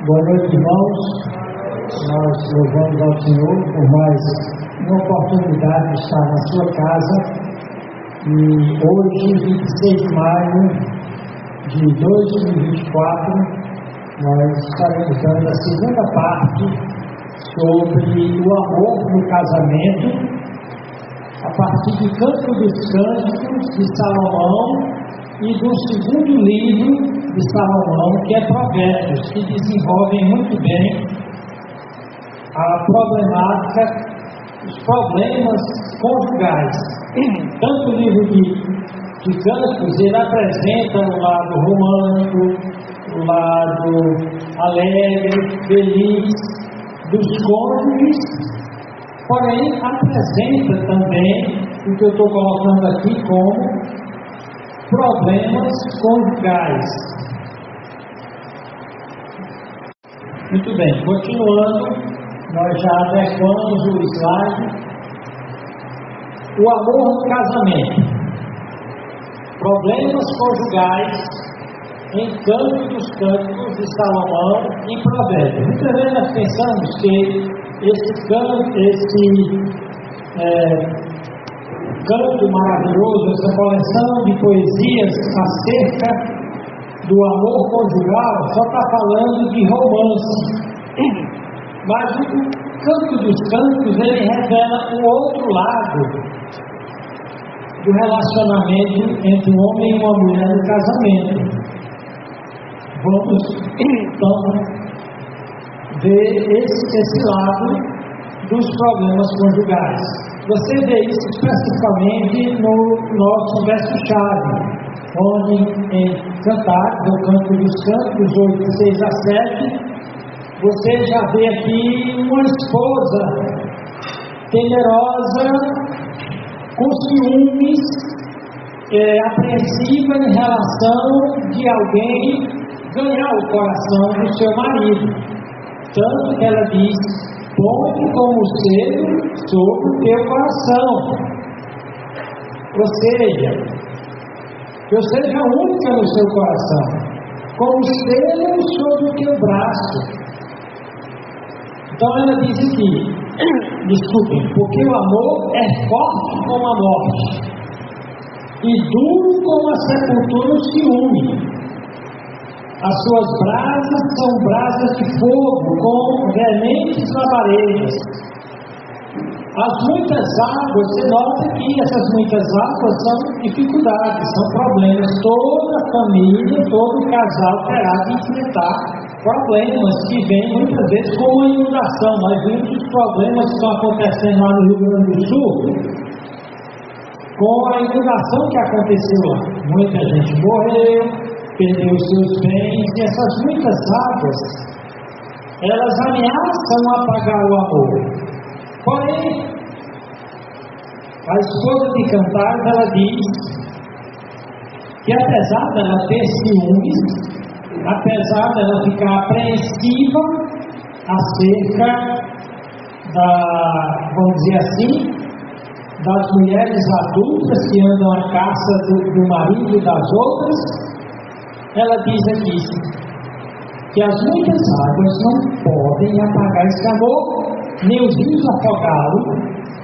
Boa noite, irmãos. Nós louvamos ao Senhor por mais uma oportunidade de estar na sua casa. E hoje, 26 de maio de 2024, nós estaremos dando a segunda parte sobre o amor no casamento, a partir de Canto dos Cânticos de Salomão e do segundo livro de Salomão, que é Provérbios, que desenvolvem muito bem a problemática, os problemas conjugais. Tanto o livro de Cânticos, ele apresenta o lado romântico, o lado alegre, feliz dos cônjuges, porém apresenta também o que eu estou colocando aqui como problemas conjugais. Muito bem, continuando, nós já adequamos o slide. O amor no casamento. Problemas conjugais em Canto dos Cânticos de Salomão e Provérbios. Muitas vezes nós pensamos que esse canto maravilhoso, essa coleção de poesias acerca do amor conjugal, só está falando de romance. Mas o Canto dos Cânticos, ele revela o outro lado do relacionamento entre um homem e uma mulher no casamento. Vamos então ver esse lado dos problemas conjugais. Você vê isso especificamente no nosso verso-chave, onde em Cantares, no Canto dos Cânticos, 8, 6 a 7, você já vê aqui uma esposa temerosa, com ciúmes, apreensiva em relação de alguém ganhar o coração do seu marido. Tanto que ela diz: põe como selo sobre o teu coração. Ou seja, que eu seja única no seu coração, como selo sobre o teu braço. Então ela diz aqui, desculpem, porque o amor é forte como a morte, e duro como a sepultura o ciúme. As suas brasas são brasas de fogo, com veementes labaredas. As muitas águas, você nota que essas muitas águas são dificuldades, são problemas. Toda família, todo casal terá de enfrentar problemas que vêm muitas vezes com a inundação. Nós vimos os problemas que estão acontecendo lá no Rio Grande do Sul, com a inundação que aconteceu lá. Muita gente morreu, perdeu os seus bens, e essas muitas águas, elas ameaçam apagar o amor. Porém, a esposa de Cantares, ela diz que apesar dela ter ciúmes, apesar dela ficar apreensiva acerca vamos dizer assim, das mulheres adultas que andam à caça do marido e das outras, ela diz aqui que as muitas águas não podem apagar esse amor, nem os rios afogá-lo,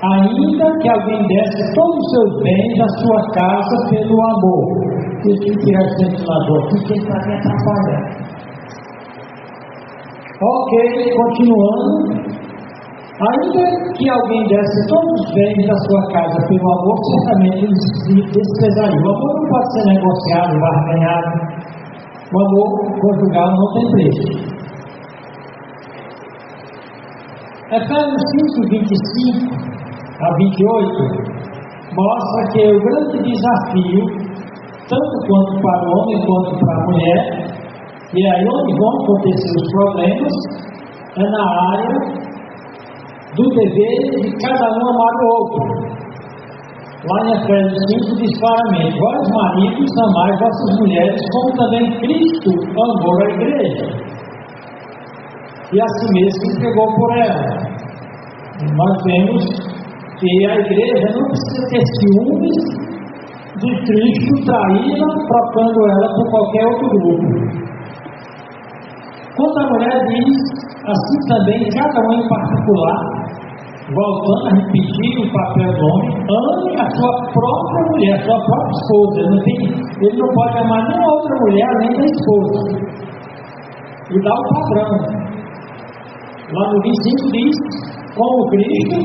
ainda que alguém desse todos os seus bens à sua casa pelo amor. Deixa eu tirar esse ventilador aqui, que ele está me atrapalhando. Ok, continuando. Ainda que alguém desse todos os bens da sua casa pelo amor, certamente eles desprezariam. O amor não pode ser negociado, barganhado. O amor conjugal não tem preço. Efésios 5, 25 a 28 mostra que o grande desafio, tanto quanto para o homem quanto para a mulher, e aí onde vão acontecer os problemas, é na área do dever de cada um amar o outro. Lá em Efésios 5 diz claramente: vós maridos, amai vossas mulheres, como também Cristo amou a igreja, e a si mesmo se entregou por ela. Nós vemos que a igreja não precisa ter ciúmes de Cristo traí-la, trocando ela por qualquer outro grupo. Quando a mulher diz, assim também, cada um em particular, voltando a repetir o papel do homem, ame a sua própria mulher, a sua própria esposa. Ele não pode amar nenhuma outra mulher além da esposa. E dá o padrão. Lá no 25 diz, como Cristo,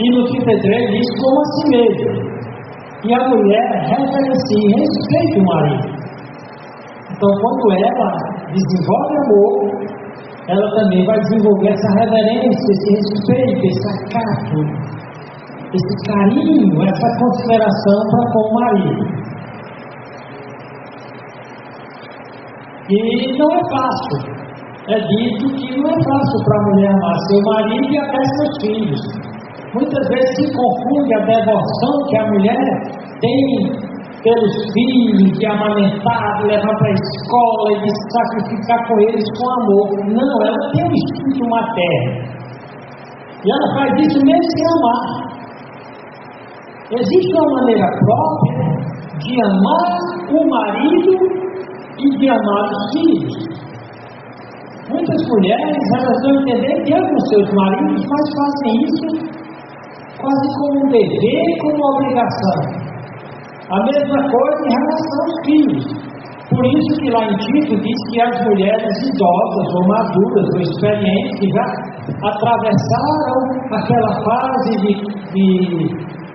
e no 33 diz, como a si mesmo. E a mulher reverencia e respeita o marido. Então, quando ela desenvolve amor, ela também vai desenvolver essa reverência, esse respeito, esse acato, esse carinho, essa consideração para com o marido. E não é fácil. É dito que não é fácil para a mulher amar seu marido e até seus filhos. Muitas vezes se confunde a devoção que a mulher tem pelos filhos, de amamentar, de levar para a escola e de sacrificar com eles com amor. Não, ela tem um instinto materno. E ela faz isso mesmo sem amar. Existe uma maneira própria de amar o marido e de amar os filhos. Muitas mulheres, elas não entendem que amam seus maridos, mas fazem isso quase como um dever, como uma obrigação. A mesma coisa em relação aos filhos. Por isso que lá em Tito diz que as mulheres idosas ou maduras ou experientes que já atravessaram aquela fase de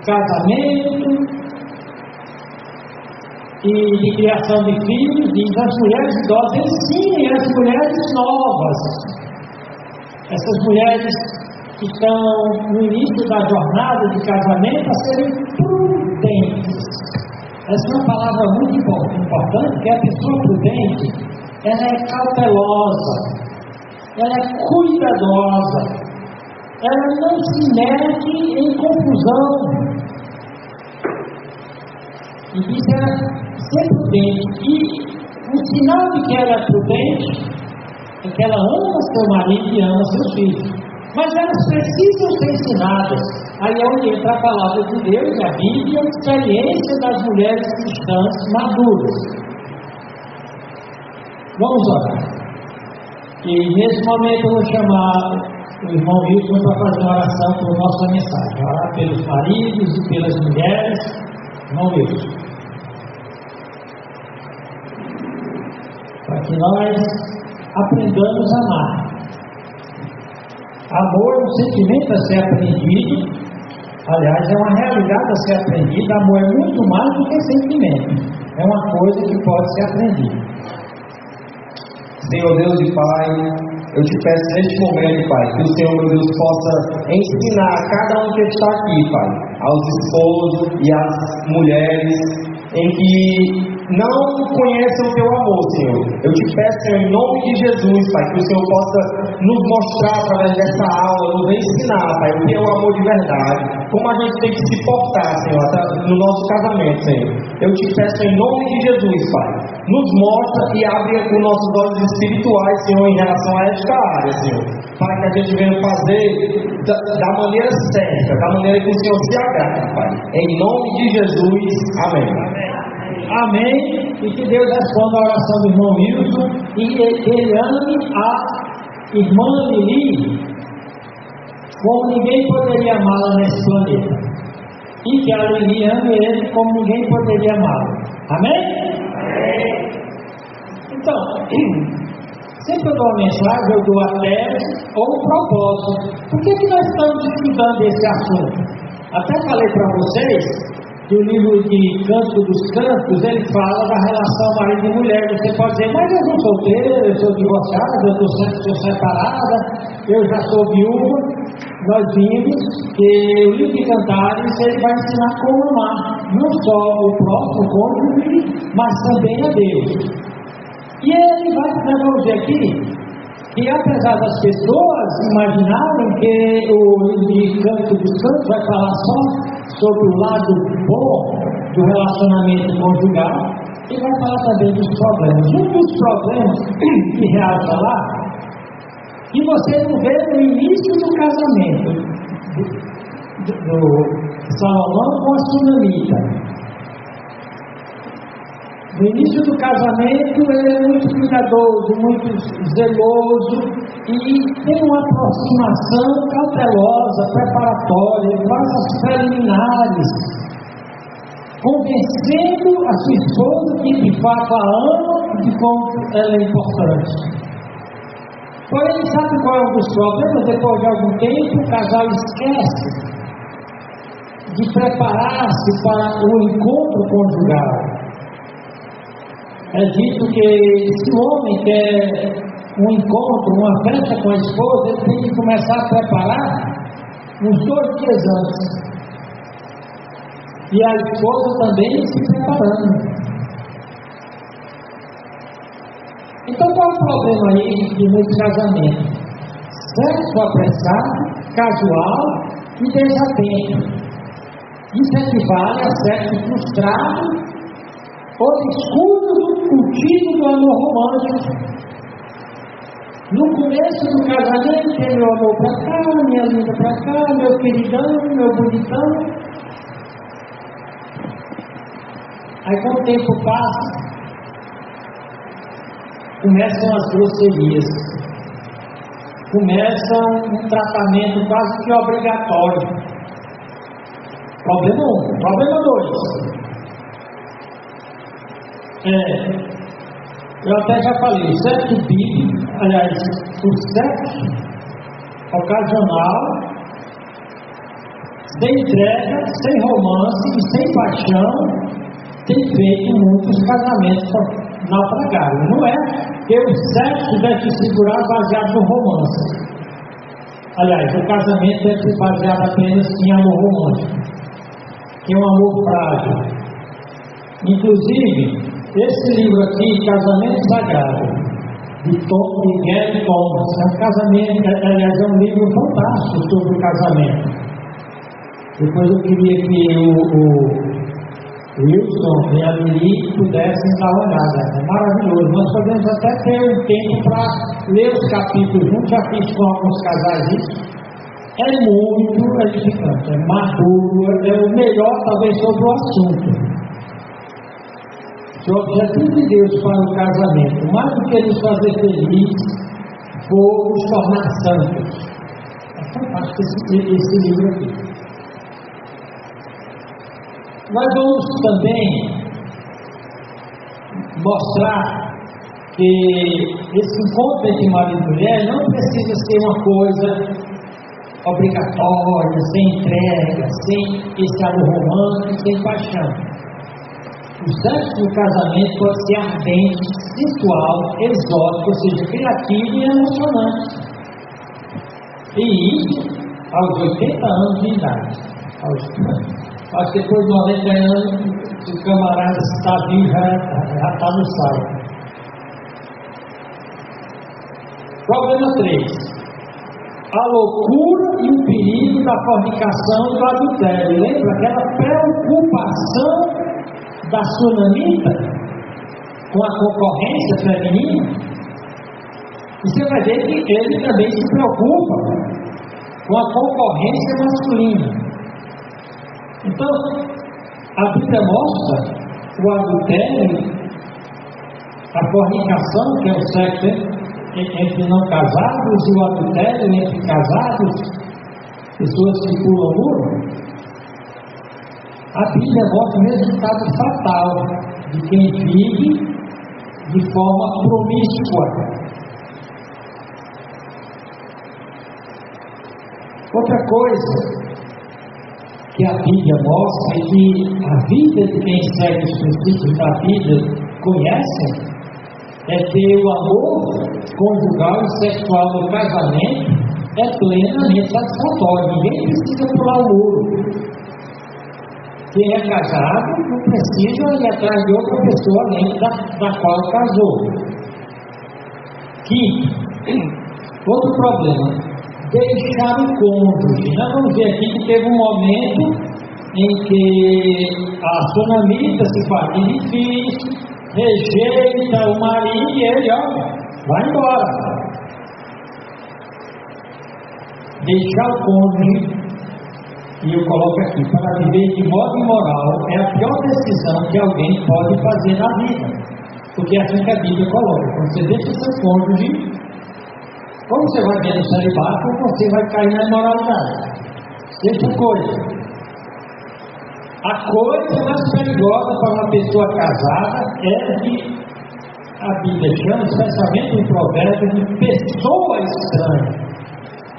casamento e de criação de filhos, diz as mulheres idosas ensinem as mulheres novas, essas mulheres que estão no início da jornada de casamento, a serem prudentes. Essa é uma palavra muito importante, que a pessoa prudente, ela é cautelosa, ela é cuidadosa, ela não se mete em confusão. E diz ela ser prudente. E o sinal de que ela é prudente é que ela ama seu marido e ama seus filhos. Mas elas precisam ser ensinadas. Aí é onde entra a palavra de Deus, a Bíblia e a experiência das mulheres cristãs maduras. Vamos orar. E nesse momento eu vou chamar o irmão Wilson para fazer uma oração por nossa mensagem. Orar pelos maridos e pelas mulheres. Irmão Wilson. Para que nós aprendamos a amar. Amor é um sentimento a ser aprendido, aliás, é uma realidade a ser aprendida. Amor é muito mais do que sentimento, é uma coisa que pode ser aprendida. Senhor Deus e Pai, eu te peço neste momento, Pai, que o Senhor, meu Deus, possa ensinar a cada um que está aqui, Pai, aos esposos e às mulheres, em que não conhecem o Teu amor, Senhor. Eu te peço, Senhor, em nome de Jesus, Pai, que o Senhor possa nos mostrar através dessa aula, nos ensinar, Pai, o que é o amor de verdade, como a gente tem que se portar, Senhor, no nosso casamento, Senhor. Eu te peço em nome de Jesus, Pai, nos mostra e abre os nossos olhos espirituais, Senhor, em relação a esta área, Senhor, para que a gente venha fazer da maneira certa, da maneira que o Senhor se agrada, Pai. Em nome de Jesus, amém. Amém. E que Deus responda a oração do irmão Wilson e que ele ame a irmã Lili como ninguém poderia amá-la nesse planeta. E que a Lili ame ele como ninguém poderia amá-la. Amém? Amém. Então, sempre que eu dou uma mensagem, eu dou a tese ou o propósito. Por que nós estamos estudando esse assunto? Até falei para vocês que o livro de Canto dos Cantos, ele fala da relação marido e mulher. Você pode dizer, mas eu sou solteiro, eu sou divorciada, eu sou separada, eu já sou viúva. Nós vimos que o livro de Cantares, ele vai ensinar como amar, não só o próprio cônjuge, mas também a Deus. E ele vai nos dizer aqui que, apesar das pessoas imaginarem que o livro de Canto dos Cantos vai falar só sobre o lado bom do relacionamento conjugal, ele vai falar também dos problemas. Um dos problemas que realça lá, que você não vê no início do casamento do Salomão com a Sunamita. No início do casamento, ele é muito cuidadoso, muito zeloso e tem uma aproximação cautelosa, preparatória, ele faz as preliminares, convencendo a sua esposa que de fato a ama e de como ela é importante. Porém, sabe qual é um dos problemas? Depois de algum tempo, o casal esquece de preparar-se para o encontro conjugal. É dito que se o homem quer um encontro, uma festa com a esposa, ele tem que começar a preparar uns 2 dias antes. E a esposa também se preparando. Então qual é o problema aí de muitos casamentos? Sexo apressado, casual e desatento. Isso equivale a sexo frustrado ou descuido do cultivo do amor romântico. No começo do casamento tem meu amor para cá, minha linda para cá, meu queridão, meu bonitão. Aí quando o tempo passa, começam as grosserias, começa um tratamento quase que obrigatório. Problema 1. Problema 2. Eu até já falei, o sexo bíblico, aliás, o sexo ocasional, sem entrega, sem romance e sem paixão, tem feito muitos casamentos naufragarem. Não é que o sexo deve se segurar baseado no romance. Aliás, o casamento deve ser baseado apenas em amor romântico, que é um amor frágil. Inclusive, esse livro aqui, Casamento Sagrado, de Miguel Thomas, é um casamento, aliás, é um livro fantástico sobre o casamento. Depois eu queria que o Wilson e a Lili pudessem dar uma olhada. É maravilhoso. Nós podemos até ter um tempo para ler os capítulos. Já fiz com alguns casais isso. É muito edificante, é maduro, é o melhor talvez sobre o assunto. O objetivo de Deus para o casamento, mais do que nos fazer felizes, for nos tornar santos. É fantástico esse livro aqui. Nós vamos também mostrar que esse encontro entre marido e mulher não precisa ser uma coisa obrigatória, sem entrega, sem esse amor romântico, sem paixão. O sexo no casamento pode ser ardente, sensual, exótico, ou seja, criativo e emocionante. E isso aos 80 anos de idade. Acho que depois de 90 anos, se o camarada está vivo, já está no sal. Problema 3. A loucura e o perigo da fornicação e do adultério. Lembra aquela preocupação da sunamita com a concorrência feminina? E você vai ver que ele também se preocupa com a concorrência masculina. Então, a Bíblia mostra o adultério, a fornicação, que é o sexo entre não casados, e o adultério entre casados, pessoas que pulam o muro. A Bíblia mostra o resultado fatal de quem vive de forma promíscua. Outra coisa que a Bíblia mostra é que a vida de quem segue os princípios da Bíblia conhece é ter o amor conjugal e sexual no casamento é plenamente satisfatório. Ninguém precisa pular o muro. Quem é casado não precisa ir atrás de outra pessoa além da qual casou. Quinto, outro problema, deixar o cônjuge. Nós vamos ver aqui que teve um momento em que a sunamita se faz difícil, rejeita o marido e ele, vai embora. Deixar o cônjuge E eu coloco aqui, para viver de modo imoral é a pior decisão que alguém pode fazer na vida. Porque é assim que a Bíblia coloca. Quando você deixa seu cônjuge, ou você vai ver no celibato, ou você vai cair na imoralidade. Deixa coisa. A coisa mais perigosa para uma pessoa casada é que a Bíblia chama, especialmente no provérbio, de pessoa estranha.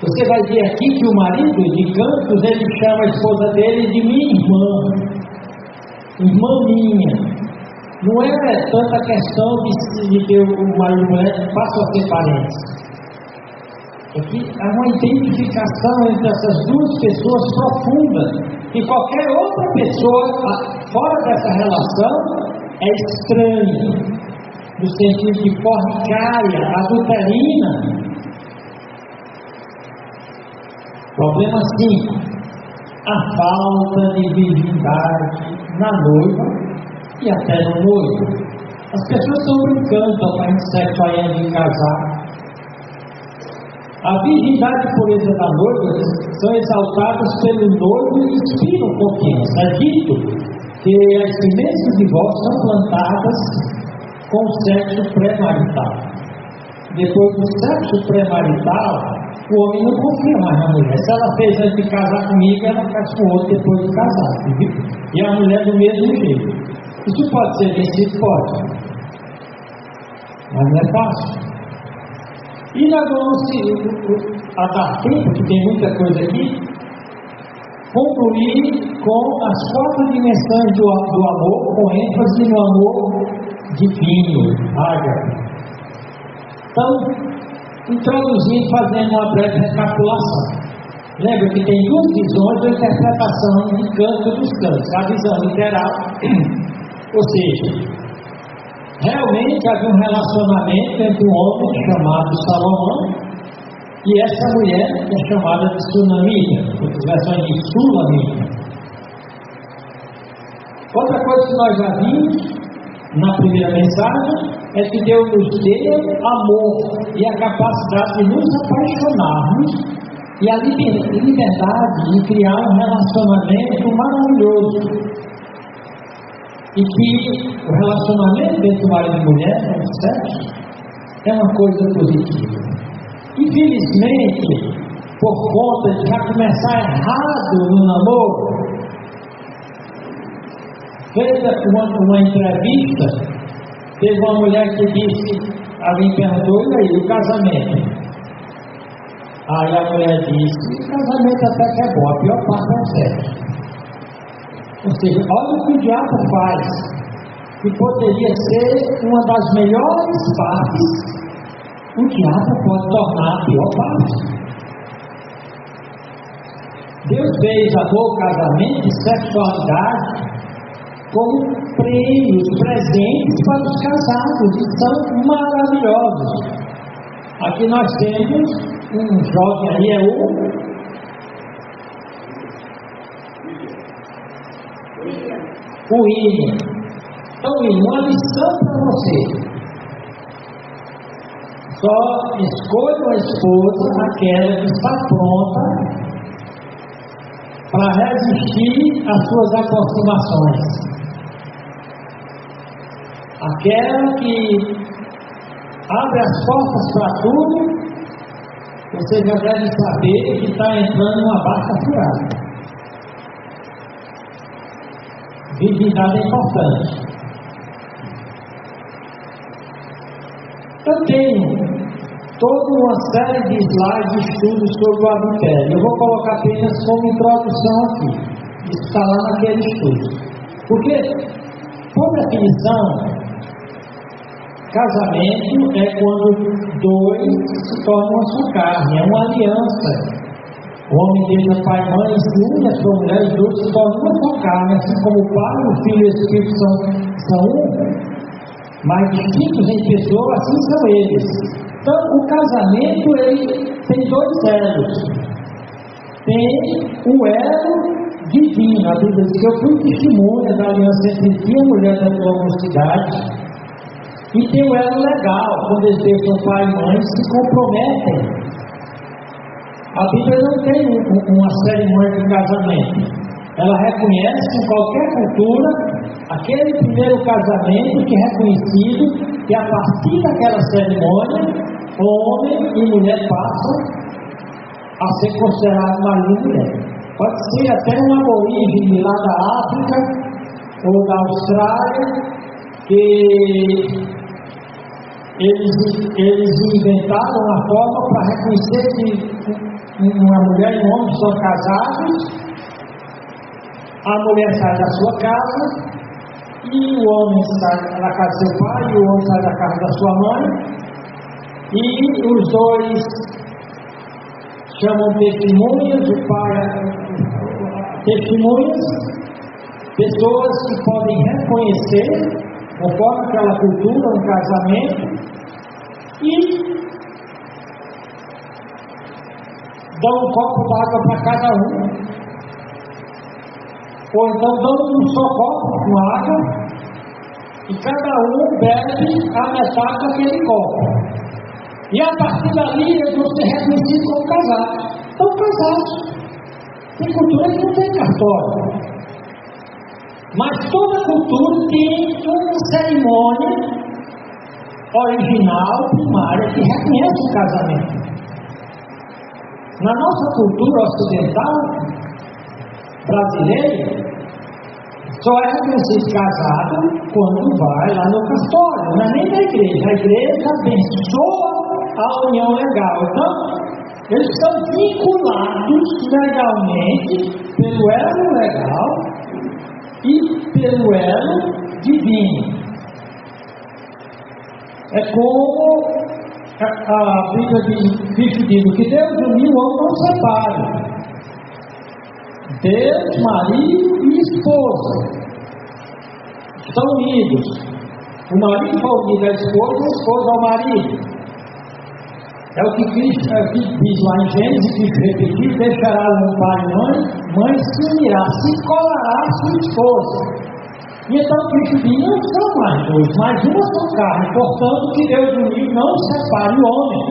Você vai ver aqui que o marido de Cantos, ele chama a esposa dele de minha irmã minha. Não é tanta questão de que o marido e a mulher passam a ser parentes. É que há uma identificação entre essas duas pessoas profunda, e qualquer outra pessoa fora dessa relação é estranha, no sentido de fornicária, adulterina. Problema 5. A falta de virgindade na noiva e até no noivo. As pessoas estão brincando, estão fazendo sexo aí antes de casar. A virgindade e pureza da noiva são exaltadas pelo noivo e inspiram confiança. É dito que as sementes do divórcio são plantadas com o sexo pré-marital. Depois do sexo pré-marital, o homem não confia mais na mulher. Se ela fez antes de casar comigo, ela faz com o outro depois de casar. Viu? E a mulher do mesmo jeito. Isso pode ser vencido? Pode. Mas não é fácil. E nós vamos, a dar tempo, que tem muita coisa aqui, concluir com as 4 dimensões do amor, com ênfase no amor divino, ágape. Então, introduzindo, fazendo uma breve recapitulação. Lembra que tem 2 visões da interpretação de Canto dos Cantos. A visão literal, ou seja, realmente havia um relacionamento entre um homem chamado Salomão e essa mulher que é chamada de Sunamita, outras versões de Sulamita. Outra coisa que nós já vimos na primeira mensagem é que Deus nos deu amor e a capacidade de nos apaixonarmos e a liberdade de criar um relacionamento maravilhoso. E que o relacionamento entre marido e mulher, no sexo, é uma coisa positiva. Infelizmente, por conta de já começar errado no namoro, feita uma entrevista, teve uma mulher que disse, alguém perguntou, e aí, o casamento? Aí a mulher disse, o casamento até que é bom, a pior parte é o sexo. Ou seja, olha o que o diabo faz, que poderia ser uma das melhores partes, o diabo pode tornar a pior parte. Deus fez amor, casamento e sexualidade como prêmios, presentes para os casados, e são maravilhosos. Aqui nós temos um jovem aí, é o William. Então, William, uma lição para você. Só escolha uma esposa, aquela que está pronta para resistir às suas aproximações. Aquela que abre as portas para tudo, você já deve saber que está entrando numa barca furada. Virgindade é importante. Eu tenho toda uma série de slides de estudos sobre o adultério. Eu vou colocar apenas como introdução aqui. Isso está lá naquele estudo. Porque, por definição, casamento é quando 2 se tornam uma só carne, é uma aliança. O homem deixa pai e mãe, se une a sua mulher, os 2 se tornam uma só carne, assim como o Pai, o Filho e o Espírito são um, mas distintos em pessoa, assim são eles. Então, o casamento, ele tem 2 elos. Tem o elo divino, a Bíblia diz que eu fui testemunha da aliança entre ti e a mulher da tua mocidade. E tem o elo legal, quando eles deixam pai e mãe, se comprometem A Bíblia não tem uma cerimônia de casamento. Ela reconhece em qualquer cultura aquele primeiro casamento que é reconhecido que a partir daquela cerimônia, homem e mulher passam a ser considerados marido e mulher. Pode ser até um aborígene lá da África ou da Austrália, que eles inventaram uma forma para reconhecer que uma mulher e um homem são casados. A mulher sai da sua casa e o homem sai da casa do seu pai e o homem sai da casa da sua mãe, e os dois chamam testemunhas, o pai testemunhas, pessoas que podem reconhecer, conforme aquela cultura, um casamento, e dão um copo d'água para cada um, ou então dão um só copo com água, e cada um bebe a metade daquele copo. E a partir dali eles vão ser reconhecidos como casados. Estão casados. Tem cultura que não tem cartório. Mas toda cultura tem uma cerimônia original, primária, que reconhece o casamento. Na nossa cultura ocidental, brasileira, só é reconhecido casado quando vai lá no cartório, não é nem na igreja. A igreja abençoa a união legal. Então, eles estão vinculados legalmente pelo elo legal e pelo elo divino. É como a Bíblia diz, Cristo diz, o que Deus uniu, o homem não separa. Deus, marido e esposa estão unidos. O marido foi unido à esposa, a esposa ao marido. É o que Cristo diz lá em Gênesis, Cristo repetiu: deixará o pai e mãe se unirá, se colará a sua esposa. E então Cristo diz: não são mais dois, mas uma só carne. Portanto, que Deus uniu, não separe o homem.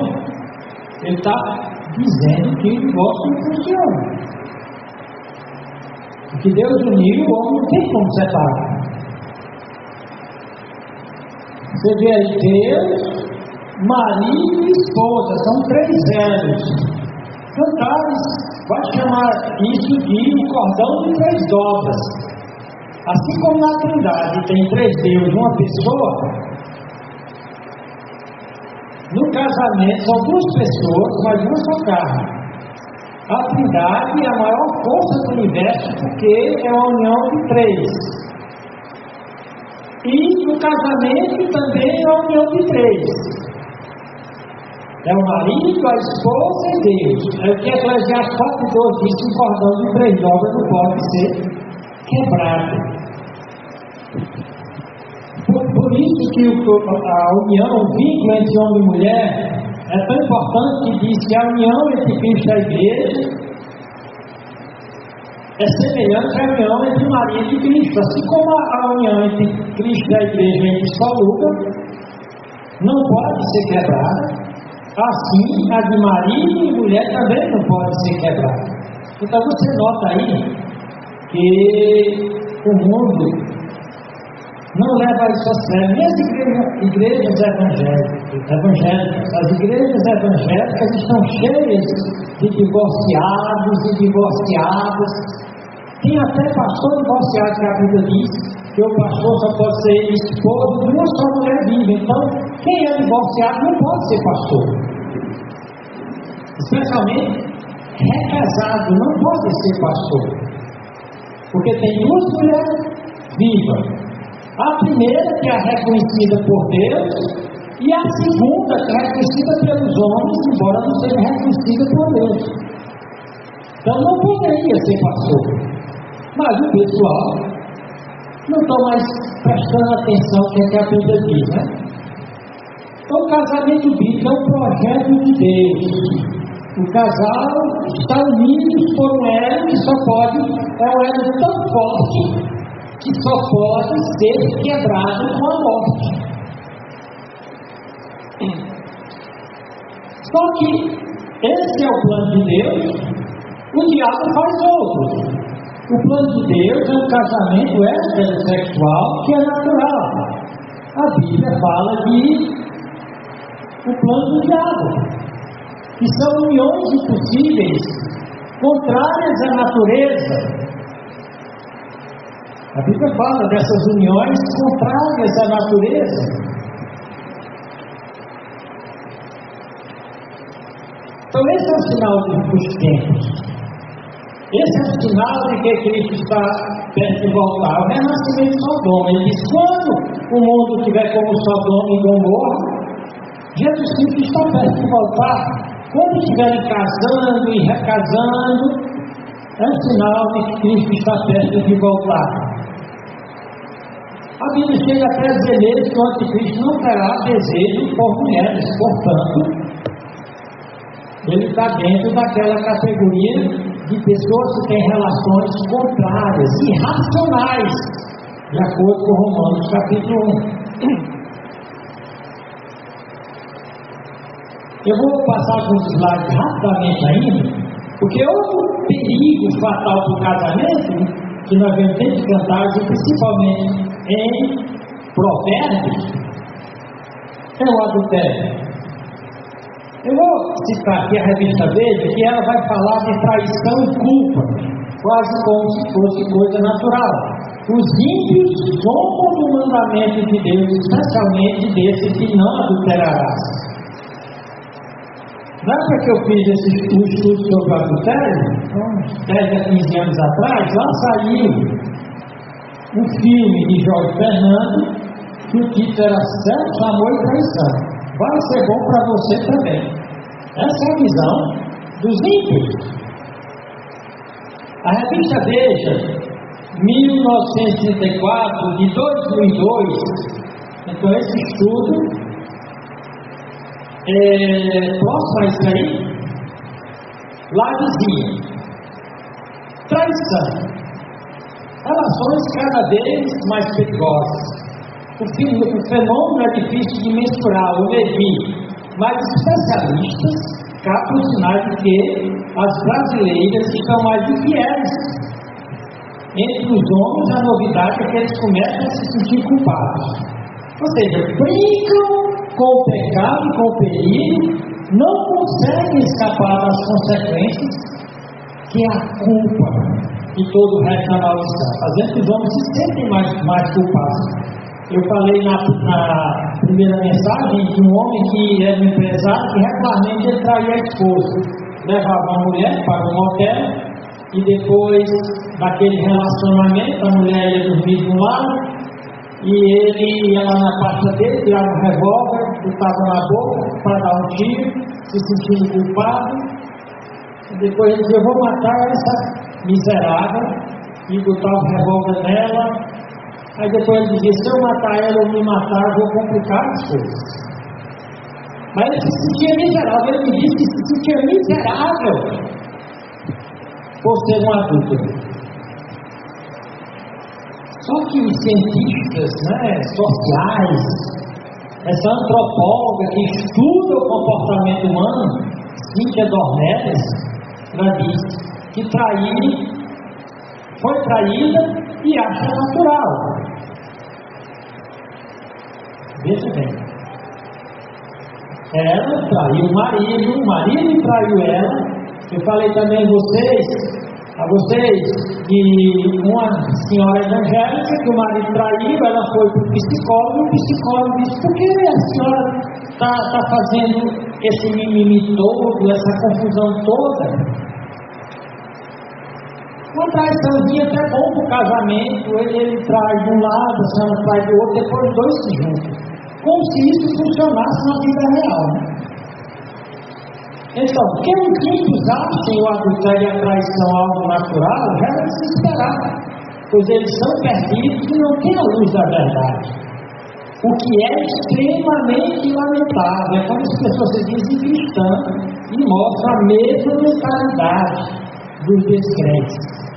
Ele está dizendo que ele gosta de funciona. O que Deus uniu, o homem não tem como separar. Você vê aí Deus, marido e esposa, são três elos. Cantares vai chamar isso de um cordão de três dobras. Assim como na Trindade tem três deuses, uma pessoa, no casamento são duas pessoas, mas uma só carne. A Trindade é a maior força do universo porque é uma união de três. E no casamento também é uma união de três. É o marido, a esposa e Deus. É o que Eclesiastes 4:12 diz: um cordão de três dobras não pode ser quebrado. Por isso que a união, o vínculo entre homem e mulher é tão importante, que diz que a união entre Cristo e a igreja é semelhante à união entre marido e Cristo. Assim como a união entre Cristo e a igreja é indissoluta, não pode ser quebrada, assim a de marido e mulher também não pode ser quebrada. Então você nota aí que o mundo não leva isso a sério. Nem as igrejas evangélicas. As igrejas evangélicas estão cheias de divorciados e divorciadas. Tem até pastor divorciado que a Bíblia diz que o pastor só pode ser esposo de uma só mulher viva. Então, quem é divorciado não pode ser pastor. Especialmente recasado não pode ser pastor. Porque tem duas mulheres vivas. A primeira, que é reconhecida por Deus, e a segunda, que é reconhecida pelos homens, embora não seja reconhecida por Deus. Então não poderia ser pastor. Mas o pessoal não está mais prestando atenção no que a Bíblia diz, né? Então o casamento bíblico é um projeto de Deus. O casal está unido por um elo que só pode, é um elo tão forte que só pode ser quebrado com a morte. Só que Esse é o plano de Deus, o diabo faz outros. O plano de Deus é um casamento heterossexual que é natural. A Bíblia fala de o plano do diabo, que são uniões impossíveis, contrárias à natureza. A Bíblia fala dessas uniões contrárias à natureza. Então esse é o sinal dos tempos. Esse é o sinal de que Cristo está perto de voltar. O renascimento de Sodoma. Ele diz: quando o mundo estiver como Sodoma e Gomorra, Jesus Cristo está perto de voltar. Quando estiverem casando e recasando, é um sinal de que Cristo está perto de voltar. A Bíblia chega até a dizer mesmo que o anticristo não terá desejo por mulheres, portanto, ele está dentro daquela categoria de pessoas que têm relações contrárias, irracionais, de acordo com Romanos capítulo 1. Eu vou passar alguns slides rapidamente ainda, porque outro perigo fatal para o casamento, que nós vemos dentro de Cantares, e principalmente em Provérbios, é o adultério. Eu vou citar aqui a revista Veja, que ela vai falar de traição e culpa, quase como se fosse coisa natural. Os ímpios zombam do mandamento de Deus, especialmente desse que não adulterarás. Na época que eu fiz esse estudo sobre o adultério, uns 10 a 15 anos atrás, lá saiu um filme de Jorge Fernando, que o título era Sexo, Amor e Traição. Vai ser bom para você também. Essa é a visão dos ímpios. A revista Veja, 1934, de 2002, então esse estudo próximo a isso aí, lá dizia: traição, relações cada vez mais perigosas. O fenômeno é difícil de mensurar ou medir, mas especialistas captam o sinal de que as brasileiras estão mais infiéis. Entre os homens, a novidade é que eles começam a se sentir culpados. Ou seja, brincam com o pecado e com o perigo, não conseguem escapar das consequências, que é a culpa e todo o resto da maldição, fazendo que os homens se sentem mais culpados. Eu falei na primeira mensagem de um homem que era um empresário que regularmente ele traía a esposa, levava uma mulher para um motel e depois daquele relacionamento a mulher ia dormir de um lado e ele ia lá na pasta dele, tirava um revólver, botava na boca para dar um tiro, se sentindo culpado, e depois ele dizia: eu vou matar essa miserável, e botava o revólver nela. Aí depois ele dizia: se eu matar ela ou me matar, eu vou complicar as coisas. Mas ele se sentia miserável. Ele me disse que se sentia miserável por ser um adulto. Só que os cientistas sociais, essa antropóloga que estuda o comportamento humano, Cíntia Dornelles, ela diz que foi traída e acha natural. Veja bem, ela traiu o marido traiu ela. Eu falei também a vocês de uma senhora evangélica que o marido traiu, ela foi para o psicólogo, e o psicólogo disse: por que a senhora está fazendo esse mimimi todo, essa confusão toda? Uma traiçãozinha até bom para o casamento, ele trai de um lado, a senhora trai do outro, depois os dois se juntam. Como se isso funcionasse na vida real. Então, que os ímpios achem o adultério e a traição algo natural, já era de se esperar, pois eles são perdidos e não têm a luz da verdade. O que é extremamente lamentável é quando as pessoas se dizem cristãs e mostram a mesma mentalidade dos descrentes.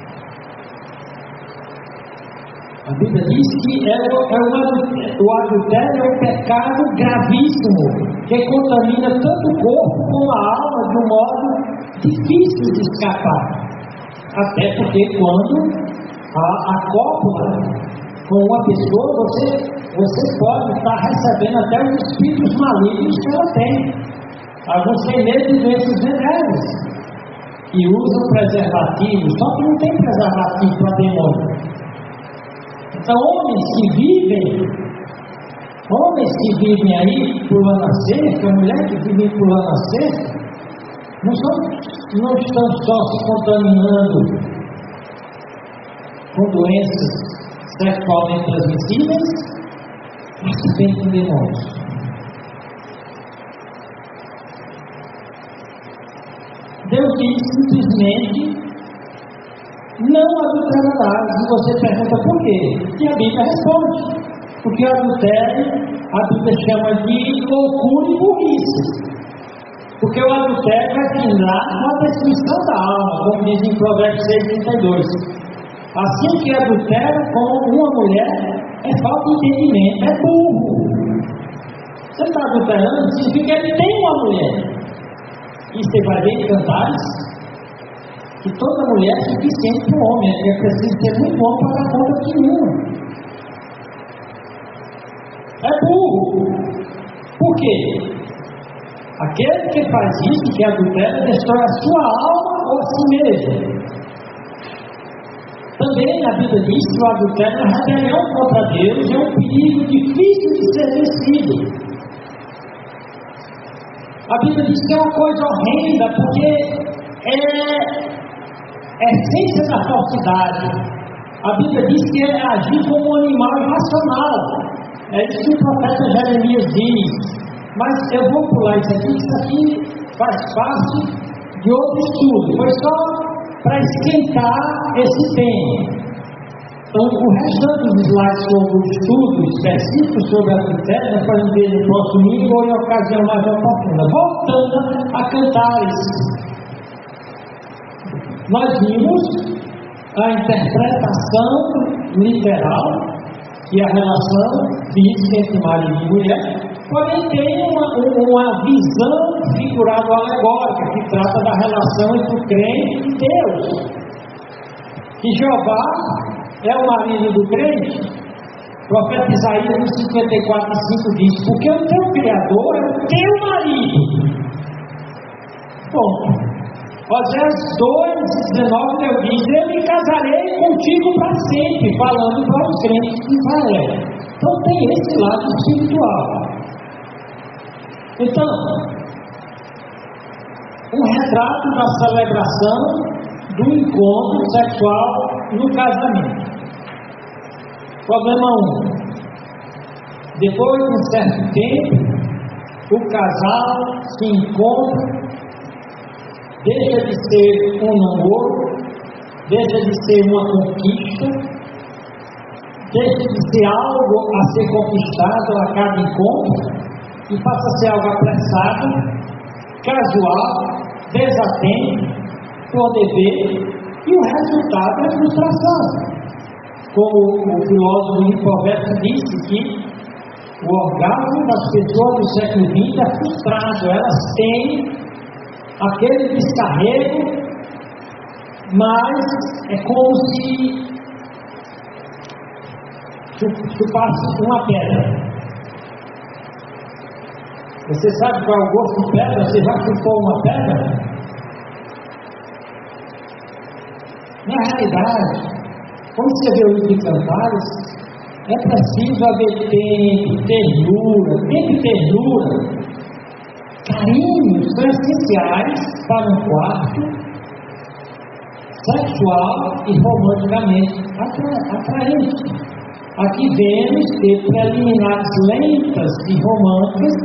A Bíblia diz que o adultério é um pecado gravíssimo, que contamina tanto o corpo como a alma de um modo difícil de escapar. Até porque quando a cópula com uma pessoa, você pode estar recebendo até os espíritos malignos que ela tem. Alguns têm medo de doenças venéreas e usam preservativos, só que não tem preservativo para demônio. Então, homens que vivem aí pulando a cerca, mulheres que vivem pulando a cerca, não estão só se contaminando com doenças sexualmente transmissíveis, mas também com demônios. Deus diz simplesmente: não adulterarás. E você pergunta por quê? E a Bíblia responde: porque o adultério, a Bíblia chama de loucura e burrice. Porque o adultério vai findar com a destruição da alma, como diz em Provérbios 6,32. Assim que adultera com uma mulher, é falta de entendimento, é burro. Você está adulterando, significa que ele tem uma mulher. E você vai ver em Cantares que toda mulher é suficiente para o homem, é preciso ser muito bom para dar conta de nenhuma. É burro. Por quê? Aquele que faz isso, que adultera, destrói a sua alma ou a si mesmo. Também a Bíblia diz que o adultério é uma rebelião contra Deus, é um perigo difícil de ser vencido. A Bíblia diz que é uma coisa horrenda, porque é a essência da falsidade. A Bíblia diz que é agir como um animal irracional. É isso que o profeta Jeremias diz. Mas eu vou pular isso aqui faz parte de outro estudo. Foi só para esquentar esse tema. Então, o restante dos slides sobre o estudo específico sobre a adultério, nós podemos ver no próximo domingo ou em ocasião mais oportuna. Voltando a Cantares, nós vimos a interpretação literal e a relação física entre marido e mulher, porém tem uma visão figurada alegórica que trata da relação entre o crente e Deus. E Jeová é o marido do crente. O profeta Isaías no 54:5 diz: porque o teu Criador é o teu marido. Bom, Oséias 2:19 Deus diz: eu me casarei contigo para sempre, falando para os crentes de Israel. Então tem esse lado espiritual. Então, um retrato da celebração do encontro sexual no casamento. Problema 1. Depois de um certo tempo, o casal se encontra, deixa de ser um namoro, deixa de ser uma conquista, deixa de ser algo a ser conquistado a cada encontro e passa a ser algo apressado, casual, desatento, por dever, e o resultado é frustração. Como o filósofo Hipócrates disse que o orgasmo das pessoas do século XX é frustrado, elas têm aquele descarrego, mas é como se chupasse uma pedra. Você sabe qual é o gosto de pedra? Você já chupou uma pedra? Na realidade, quando você vê o livro de Cantares, é preciso haver tempo, ternura, carinho, são essenciais para um quarto sexual e romanticamente atraente. Aqui vemos que preliminares lentas e românticas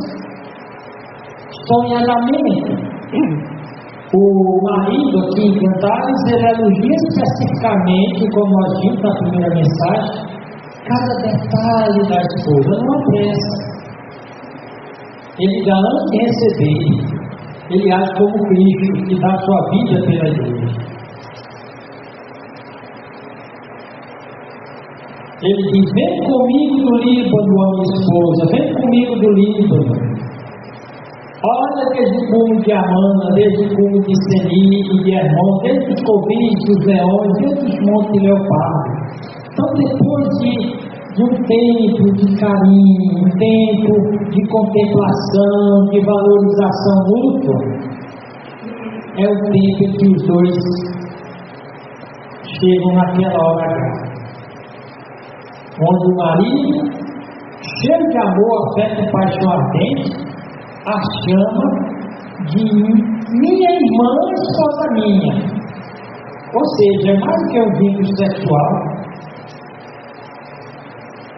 estão em andamento. O marido aqui em Cantares, ele elogia especificamente, como nós vimos na primeira mensagem, cada detalhe da esposa, não apressa. Ele dá antes de receber, ele age como Cristo, que dá sua vida pela igreja. Ele diz: vem comigo do Líbano, a minha esposa, vem comigo do Líbano. Olha desde o cume de Amana, desde o cume de Seni e de Hermon, desde os covis, dos leões, desde os montes de leopardo. Então, depois de um tempo de carinho, um tempo de contemplação, de valorização mútua, é o tempo em que os dois chegam naquela hora H, onde o marido, cheio de amor, afeto e paixão ardente, a chama de minha irmã, esposa minha. Ou seja, é mais que um vínculo sexual,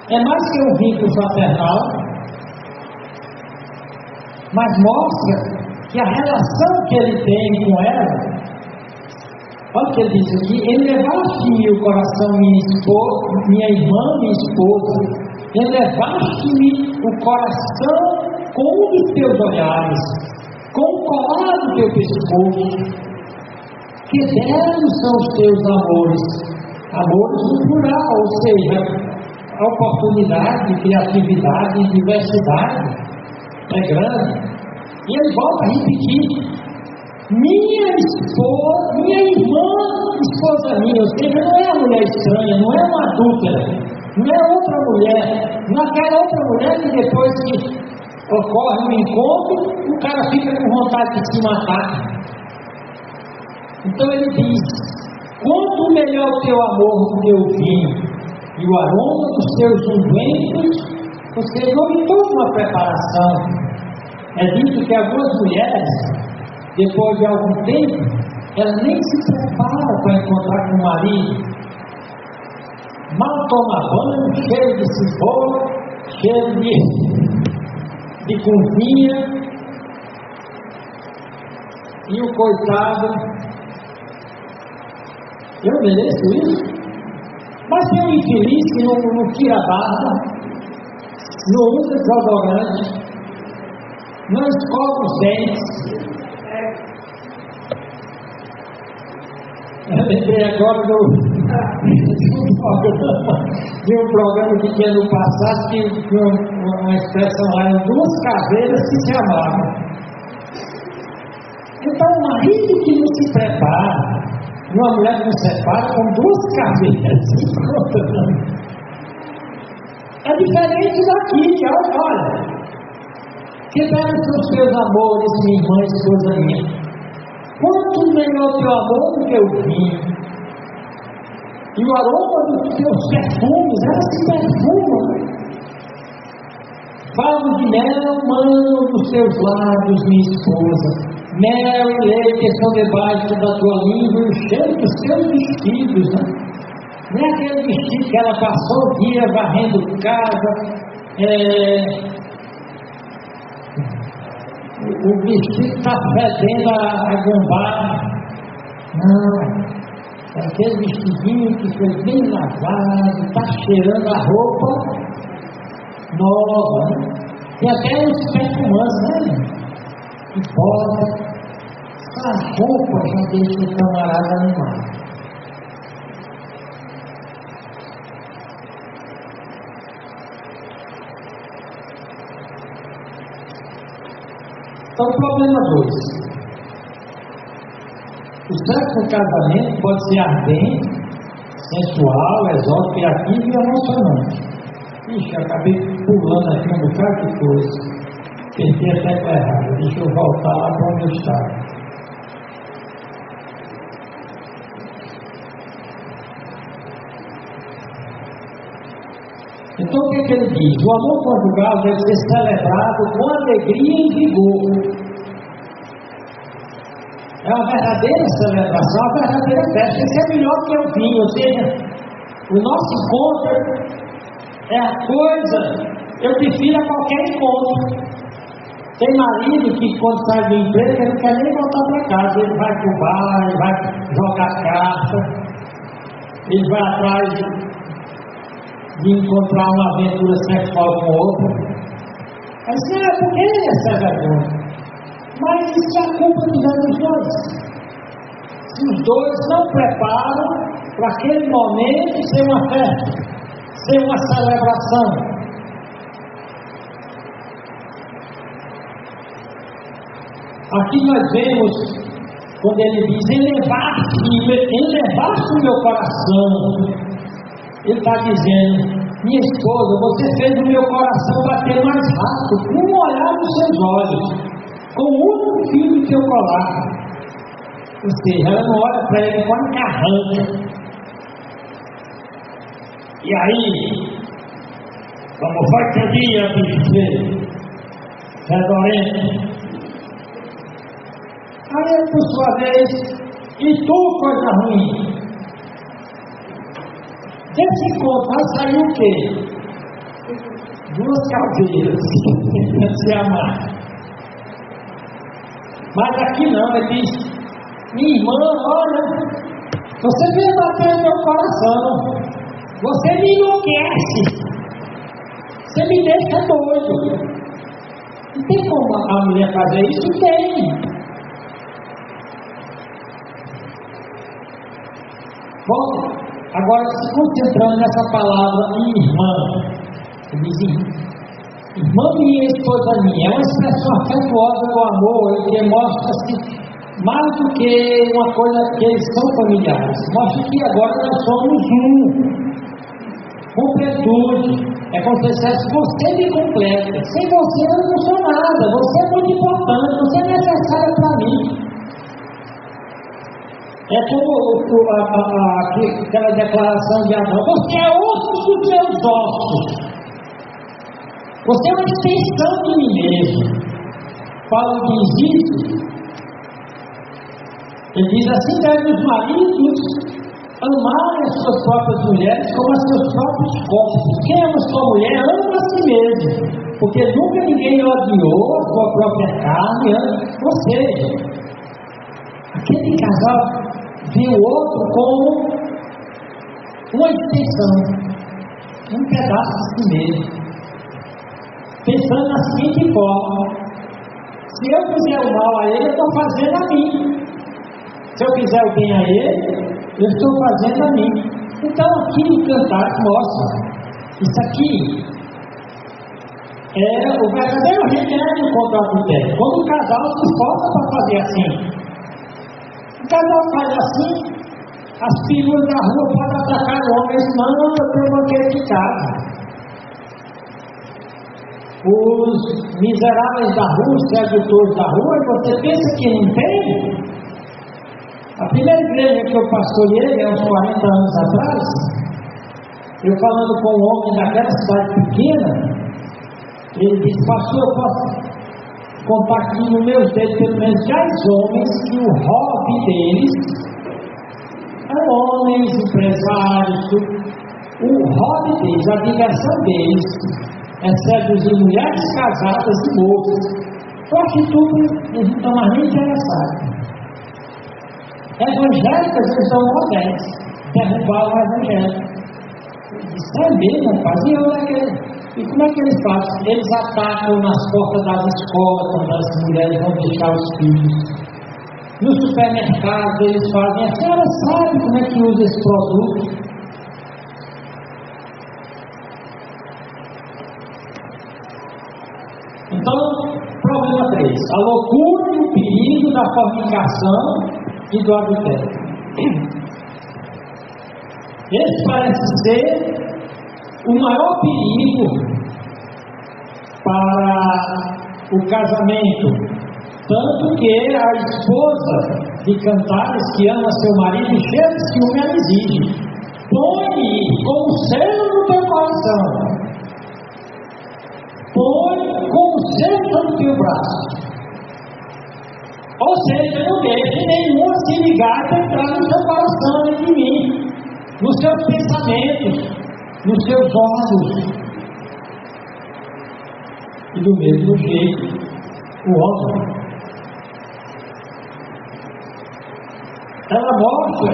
é mais que um vínculo fraternal, mas mostra que a relação que ele tem com ela, olha o que ele diz aqui: elevaste-me o coração, minha irmã, minha esposa, elevaste-me o coração com um dos teus olhares, com o colar do teu pescoço. Que belos são os teus amores, amores no plural, ou seja, a oportunidade, criatividade e diversidade é grande. E ele volta a repetir: minha esposa, minha irmã, esposa minha. Ou seja, não é uma mulher estranha, não é uma adúltera, não é outra mulher, não é aquela outra mulher que depois que ocorre um encontro, o cara fica com vontade de se matar. Então ele diz: quanto melhor o teu amor do teu vinho e o aroma dos teus ungüentos. Ou seja, houve toda uma preparação. É dito que algumas mulheres, depois de algum tempo, ela nem se prepara para encontrar com o marido. Mal toma banho, cheio de cebola, cheio de cozinha, e o coitado: eu mereço isso? Mas tem um infeliz que não tira a barba, não usa desodorante, não escova os dentes. Eu lembrei agora de um programa que tinha no passado, que uma expressão lá: duas caveiras que se amavam. Então, o marido que não se prepara, uma mulher que não se prepara, com duas caveiras se encontrando. É diferente daqui, olha. Que belos são os teus amores, minha irmã, esposa minha. Quanto melhor o teu amor do que o vinho, e o aroma dos teus perfumes, ela se perfuma. Falo de mel, mano, dos teus lábios, minha esposa. Mel e leite estão debaixo da tua língua, e o cheiro dos teus vestidos, né? Não é aquele vestido que ela passou o dia varrendo casa, o vestido está fedendo a gambá. Não, é aquele vestidinho que foi bem lavado, está cheirando a roupa nova, né? E até os perfumantes, né? Que bota, a roupa já deixa o camarada animado. Então, problema 2. O sexo no casamento pode ser ardente, sensual, exótico, criativo e emocionante. Ixi, acabei pulando aqui um bocado de coisa. Perdi a tecla errada. Deixa eu voltar lá para onde eu estava. Então o que ele diz? O amor conjugal deve ser celebrado com alegria e vigor. É uma verdadeira celebração, uma verdadeira festa. Isso é melhor que o vinho. Ou seja, o nosso encontro é a coisa, eu prefiro a qualquer encontro. Tem marido que quando sai do emprego, ele não quer nem voltar para casa. Ele vai para o bar, ele vai jogar carta, ele vai atrás de encontrar uma aventura sexual com outra. Mas por que essa vergonha? Mas isso é a culpa dos dois. Se os dois não preparam para aquele momento ser uma festa, ser uma celebração. Aqui nós vemos, quando ele diz, elevaste o meu coração. Ele está dizendo, minha esposa, você fez o meu coração bater mais rápido, com um olhar nos seus olhos, com um único fio do teu colar. Ou seja, ela não olha para ele quando que arranca. E aí, como foi que dia, bicho, fedorento? Aí, por sua vez, e tu, coisa ruim? Desse encontro vai sair o quê? 2 caveiras se amar. Mas aqui não, ele diz, minha irmã, olha, você veio bater no meu coração, você me enlouquece, você me deixa doido. Não tem como a mulher fazer isso? Tem. Bom, agora se concentrando nessa palavra irmã, ele diz, irmã minha, esposa minha, é uma expressão afetuosa do amor, que mostra-se mais do que uma coisa que eles são familiares, mostra que agora nós somos um, completude, é como se dissesse, você me completa, sem você eu não sou nada, você é muito importante, você é necessária para mim. É como aquela declaração de Adão, você é osso dos meus ossos, você é uma extensão de mim mesmo. Paulo diz isso, ele diz assim, devem os maridos amarem as suas próprias mulheres como a seus próprios corpos. Quem ama sua mulher, ama a si mesmo, porque nunca ninguém odiou a sua própria carne, ou seja, aquele casal vê o outro como uma extensão, um pedaço de si mesmo, pensando na seguinte forma, se eu fizer o mal a ele, eu estou fazendo a mim, se eu fizer o bem a ele, eu estou fazendo a mim. Então aqui no Cantares mostra, isso aqui é o verdadeiro remédio contra o adultério, quando o casal se esforça para fazer assim. O casal faz assim, as figuras da rua podem atacar o homem, não, eu tenho banquete de casa. Os miseráveis da rua, os sedutores da rua, você pensa que não tem? A primeira igreja que eu pastoreei, há uns 40 anos atrás, eu falando com um homem daquela cidade pequena, ele disse, pastor, eu posso contar aqui nos meus dedos pelo menos 10 homens que o hobby deles são homens, empresários, o hobby deles, a diversão deles é seduzir mulheres casadas e moças. Prostituta, eles não estão mais nem interessados. Evangélicas, eles estão modernos, derrubaram o evangélico. Isso é mesmo, rapaz, e como é que eles fazem? Eles atacam nas portas das escolas, quando as mulheres vão deixar os filhos. No supermercado eles fazem, a senhora sabe como é que usa esse produto? Então, problema 3, a loucura e o perigo da fornicação e do adultério. Esse parece ser o maior perigo para o casamento, tanto que a esposa de Cantares, que ama seu marido, cheia de ciúme, ela exige: põe como selo no teu coração, põe como selo no teu braço. Ou seja, não deixe nenhuma ciligata entrar no seu coração, nem de mim, nos seus pensamentos, nos seus olhos. E do mesmo jeito, o homem. Ela mostra,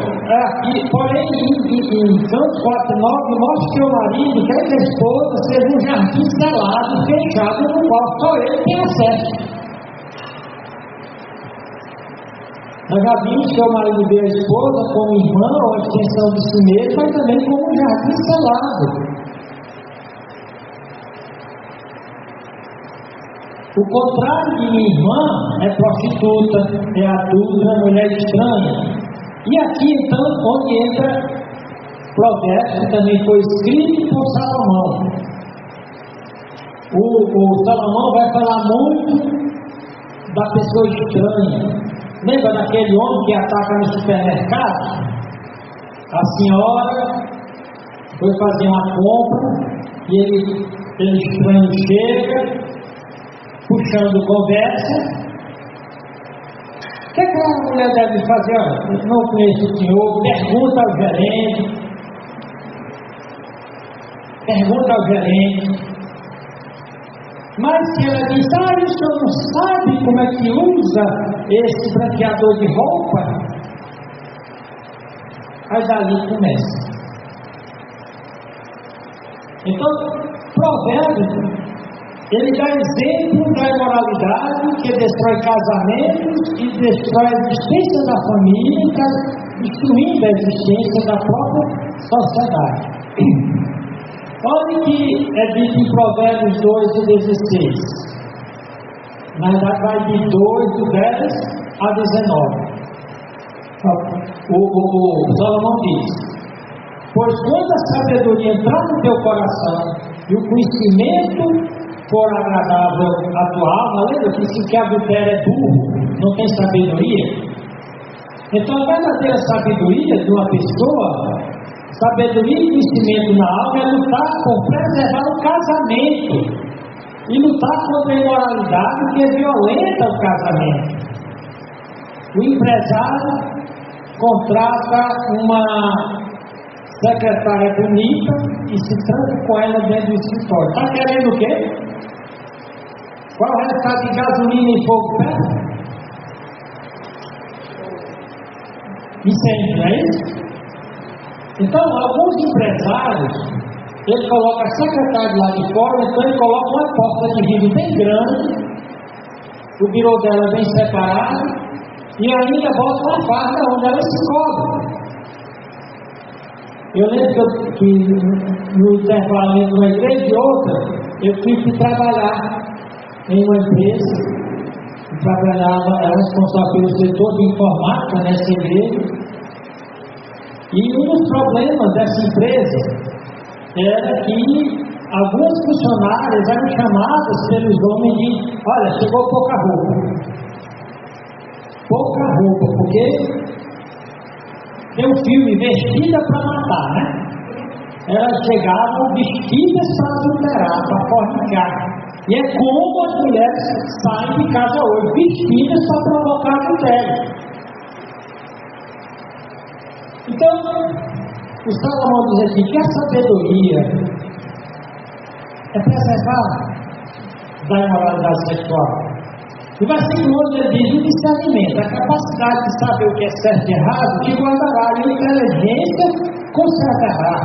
aqui, porém, em Cantos 4:9, mostra que o marido quer que a esposa seja um jardim selado, fechado, no qual só ele tem acesso. Nós já vimos que o marido vê a esposa como irmã ou extensão de si mesmo, mas também como um jardim selado. O O contrário de minha irmã é prostituta, é adúltera, mulher estranha. E aqui então, onde entra Provérbios, que também foi escrito por Salomão. O Salomão vai falar muito da pessoa estranha. Lembra daquele homem que ataca no supermercado? A senhora foi fazer uma compra e ele estranho chega, puxando conversa. O que a mulher deve fazer? Olha, não conheço o senhor, pergunta ao gerente. Mas se ela diz, o senhor não sabe como é que usa esse branqueador de roupa? Aí dali começa. Então, Provérbios, ele dá exemplo da imoralidade que destrói casamentos e destrói a existência da família, destruindo a existência da própria sociedade. Olha que é dito em Provérbios 2:16. Na verdade vai de 2, do 10 a 19. O Salomão diz: pois quando a sabedoria entrar no teu coração e o conhecimento for agradável à tua alma, lembra que se que adultério é burro, não tem sabedoria? Então a verdadeira sabedoria de uma pessoa, sabedoria e conhecimento na alma, é lutar por preservar o casamento e lutar contra a imoralidade que violenta o casamento. O empresário contrata uma secretária bonita e se tranca com ela dentro do escritório. Está querendo o quê? Qual é o resultado de gasolina e fogo perto? Incêndio, não é isso? Então, alguns empresários, ele coloca a secretária lá de fora, então ele coloca uma porta de vidro bem grande, o birô dela bem separado, e ainda bota uma farda onde ela se cobre. Eu lembro que no intervalo entre uma igreja e outra, eu tive que trabalhar em uma empresa, eu trabalhava, era responsável pelo setor de informática nessa igreja. E um dos problemas dessa empresa era que algumas funcionárias eram chamadas pelos homens de: olha, chegou pouca roupa. Pouca roupa, porque tem um filme Vestida para Matar, né? Elas chegavam vestidas para adulterar, para fornicar. E é como as mulheres saem de casa hoje, vestidas para provocar adultério. Então, o Salomão diz aqui que a sabedoria é preservar da imoralidade sexual. O versículo 11 ele diz: o discernimento, a capacidade de saber o que é certo e errado, que guardará a inteligência conservará.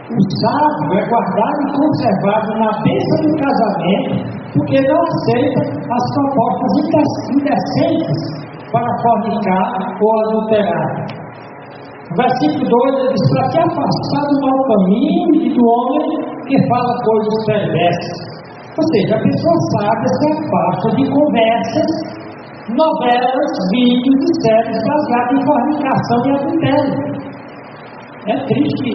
O sábio é guardado e conservado na bênção do casamento, porque não aceita as propostas indecentes para fornicar ou adulterar. No versículo 2 ele diz: para te afastar do mau caminho e do homem que fala coisas perversas. Ou seja, a pessoa sábia se afasta de conversas, novelas, vídeos e séries baseadas em fornicação e adultério. É triste.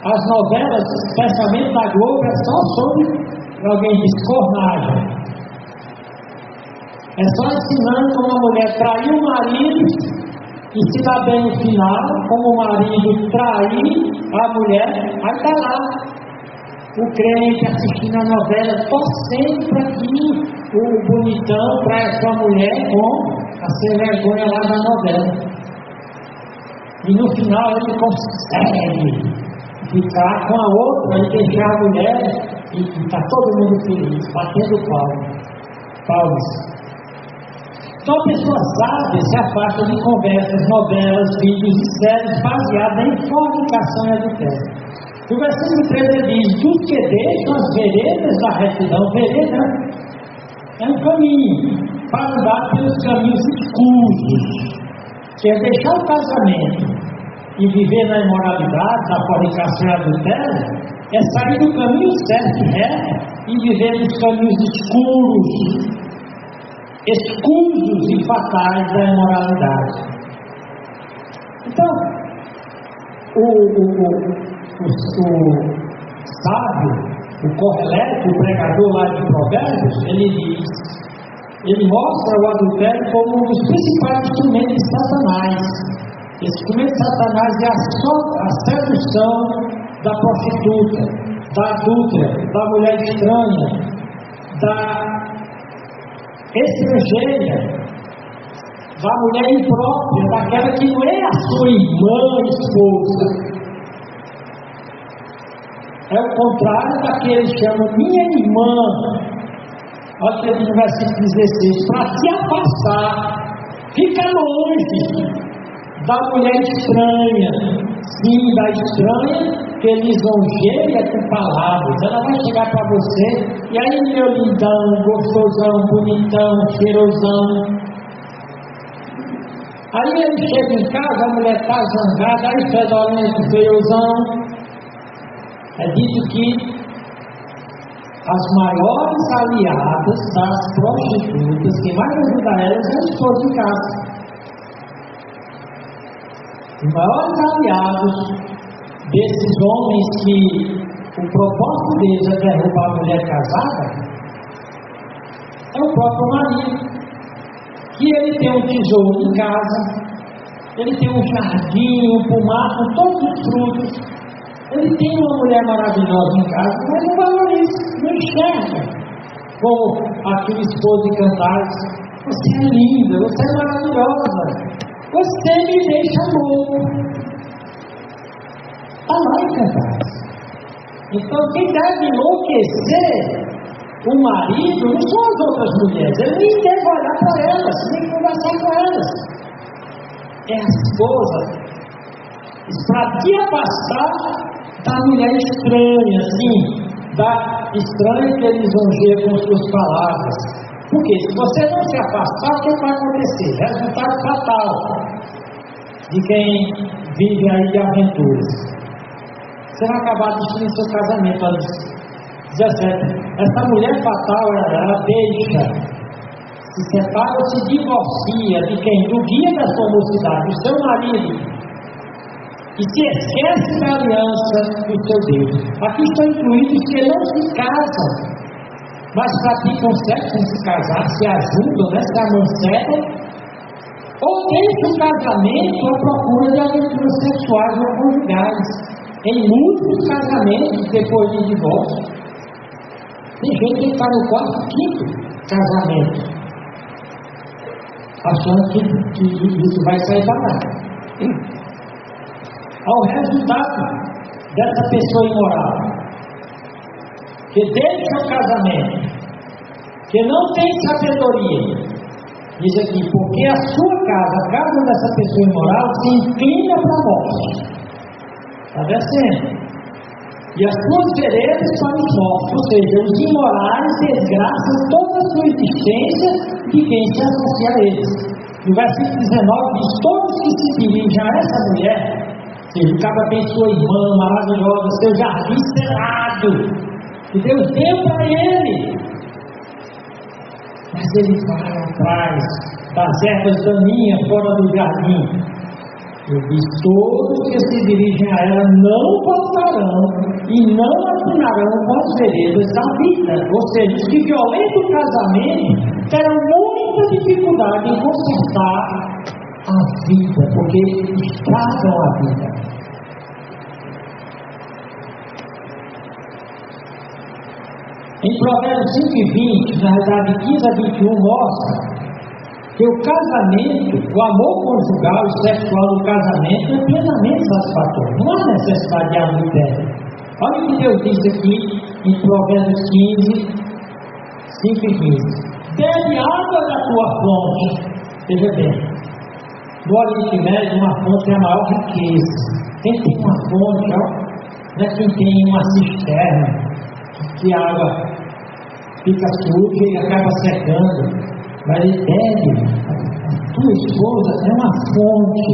As novelas, especialmente na Globo, é só sobre alguém descornagem. É só ensinando como a mulher traiu o marido e se dá bem no final, como o marido trair a mulher. Aí está lá o crente assistindo a novela, torcendo para que o bonitão traia sua mulher com a sem vergonha lá da novela. E no final ele consegue ficar com a outra e deixar a mulher e está todo mundo feliz, batendo palmas. Então a pessoa sábia se afasta de conversas, novelas, vídeos e séries baseadas em fornicação e adultério. O versículo 3 ele diz: dos que deixam as veredas da retidão. Vereda é um caminho para andar pelos caminhos escusos, que é deixar o casamento e viver na imoralidade, na fornicação e adultério, é sair do caminho certo e reto e viver nos caminhos escuros, escusos e fatais da imoralidade. Então, o sábio, o Correleto, o pregador lá de Provérbios, ele mostra o adultério como um dos principais instrumentos de Satanás. Esse instrumento de Satanás é a sedução da prostituta, da adúltera, da mulher estranha, da estrangeira, da mulher imprópria, daquela que não é a sua irmã, esposa. É o contrário da que ele chama minha irmã. Olha o que ele diz no versículo 16: para se afastar, fica longe da mulher estranha, sim, da estranha que lisonjeia com palavras. Ela vai chegar para você, e aí, meu lindão, gostosão, bonitão, cheirosão. Aí ele chega em casa, a mulher está zangada, aí fedorento, feiozão. É dito que as maiores aliadas das prostitutas, quem mais ajuda elas é o esposo de casa. Os maiores aliados desses homens que o propósito deles é derrubar a mulher casada é o próprio marido. Que ele tem um tesouro em casa, ele tem um jardim, um pomar com todos os frutos, ele tem uma mulher maravilhosa em casa, mas não valoriza, não enxerga. Como aquele esposo de Cantares: você é linda, você é maravilhosa, você me deixa louco. Está lá em Cantares. Então quem deve enlouquecer o marido não são as outras mulheres, ele nem deve olhar para elas, nem conversar com elas. É a esposa. Para te afastar da mulher estranha, assim, da estranha que ele lisonjeia com suas palavras. Porque se você não se afastar, o que vai acontecer? Resultado fatal de quem vive aí de aventuras. Você vai acabar destruindo seu casamento. Olha, 17. Essa mulher fatal, ela deixa, se separa ou se divorcia de quem? Do guia da sua mocidade, do seu marido, e se esquece da aliança do seu Deus. Aqui estão incluídos que não se casam, mas praticam sexo sem se casar, se ajudam, né, se amancebam, ou deixam o casamento à procura de aventuras sexuais ou conjugais. Em muitos casamentos, depois de divórcio, tem gente que está no quarto, quinto casamento, achando que isso vai sair para lá. Ao resultado dessa pessoa imoral, que deixa o casamento, que não tem sabedoria, diz aqui: porque a sua casa, a casa dessa pessoa imoral, se inclina para a morte. Está descendo. E as suas veredas para os mortos, ou seja, os imorais desgraçam toda a sua existência de quem se associa a eles. No versículo 19 diz: todos que se dirigem a essa mulher, o cara tem sua irmã maravilhosa, seu jardim cerrado, que Deus deu para ele, mas ele vai atrás das ervas daninhas fora do jardim. Ele diz: todos que se dirigem a ela não voltarão e não afinarão com as veredas da vida. Ou seja, os que violentam o casamento terão muita dificuldade em consertar a vida, porque estragam a vida. Em Provérbios 5 e 20, na verdade 15 a 21, mostra que o casamento, o amor conjugal e sexual do casamento é plenamente satisfatório. Não há necessidade de adultério. Olha o que Deus diz aqui em Provérbios 15, 5 e 15. Bebe água da tua fonte. Veja bem, no Oriente Médio, uma fonte é a maior riqueza. Quem tem uma fonte, ó, não é quem tem uma cisterna, que a água fica suja e acaba secando. Mas ele bebe. A tua esposa é uma fonte,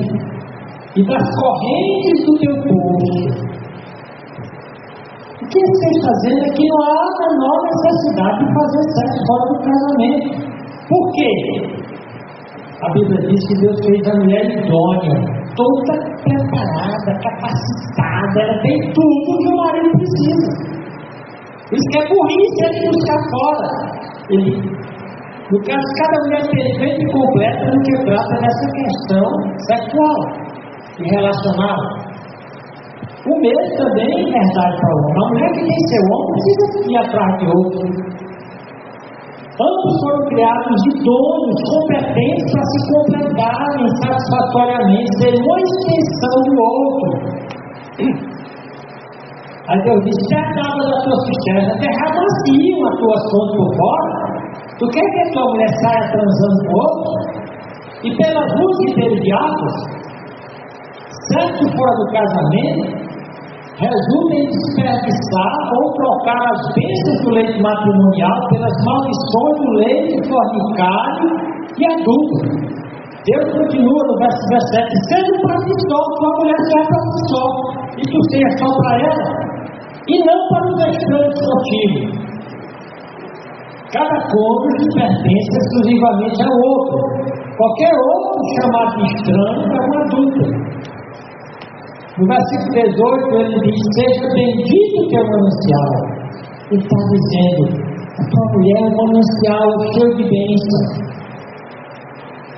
e das correntes do teu poço. O que você está dizendo é que não há a menor necessidade de fazer sexo fora do casamento. Por quê? A Bíblia diz que Deus fez a mulher idônea, toda preparada, capacitada, ela tem tudo que o marido precisa. Isso que é burrice ele buscar fora. No caso, cada mulher perfeita e completa no que trata dessa questão sexual e relacional. O mesmo também é verdade para o homem. A mulher que tem seu homem precisa ir atrás de outro. Ambos foram criados idôneos, competentes para se completarem satisfatoriamente, serem uma extensão do outro. Aí Deus diz: se as águas da tua cisterna derramaciam as tuas fontes por fora, tu quer que a tua mulher saia transando com outro? E pelas ruas inteiras de águas, certo fora do casamento, resulta em desperdiçar ou trocar as bênçãos do leite matrimonial pelas maldições do leite fornicário e adulto. Deus continua no verso 17: seja para ti só, tua mulher seja para ti só, e tu seja só para ela, e não para os estranhos contigo. Cada cônjuge pertence exclusivamente ao outro. Qualquer outro chamado de estranho é um adulto. No versículo 18 ele diz: seja bendito o teu manancial. Ele está dizendo: a tua mulher é um manancial cheio de bênção.